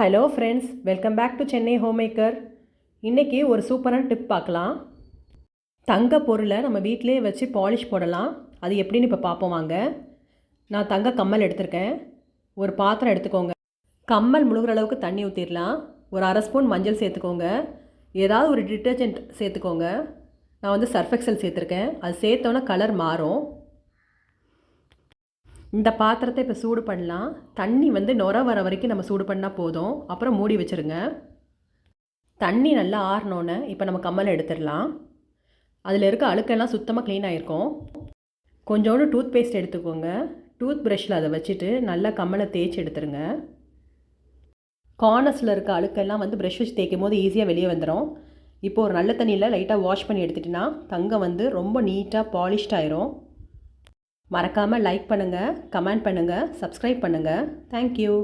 Hello friends, welcome back to Chennai homemaker. இன்றைக்கி ஒரு சூப்பரான டிப் பார்க்கலாம். தங்க பொருளை நம்ம வீட்டிலே வச்சு பாலிஷ் போடலாம். அது எப்படின்னு இப்போ பார்ப்போம் வாங்க. நான் தங்க கம்மல் எடுத்திருக்கேன். ஒரு பாத்திரம் எடுத்துக்கோங்க. கம்மல் முழுகிற அளவுக்கு தண்ணி ஊற்றிடலாம். ஒரு அரை ஸ்பூன் மஞ்சள் சேர்த்துக்கோங்க. ஏதாவது ஒரு டிட்டர்ஜென்ட் சேர்த்துக்கோங்க. நான் வந்து சர்ஃப் எக்ஸல் சேர்த்துருக்கேன். அது சேர்த்தோன்னா கலர் மாறும். இந்த பாத்திரத்தை இப்போ சூடு பண்ணலாம். தண்ணி வந்து நுர வர வரைக்கும் நம்ம சூடு பண்ணால் போதும். அப்புறம் மூடி வச்சுருங்க. தண்ணி நல்லா ஆறினோன்னே இப்போ நம்ம கம்மலை எடுத்துடலாம். அதில் இருக்க அழுக்கெல்லாம் சுத்தமாக க்ளீன் ஆகிருக்கும். கொஞ்சோண்டு டூத் பேஸ்ட் எடுத்துக்கோங்க. டூத் ப்ரஷில் அதை வச்சுட்டு நல்லா கம்மலை தேய்ச்சி எடுத்துருங்க. கார்னர்ஸில் இருக்க அழுக்கெல்லாம் வந்து ப்ரஷ் வச்சு தேய்க்கும் போது ஈஸியாக வெளியே வந்துடும். இப்போ ஒரு நல்ல தண்ணியில் லைட்டாக வாஷ் பண்ணி எடுத்துட்டிங்கன்னா தங்கம் வந்து ரொம்ப நீட்டாக பாலிஷ்ட் ஆயிரும். மறக்காமல் லைக் பண்ணுங்கள், கமெண்ட் பண்ணுங்கள், சப்ஸ்கிரைப் பண்ணுங்கள். தேங்க்யூ.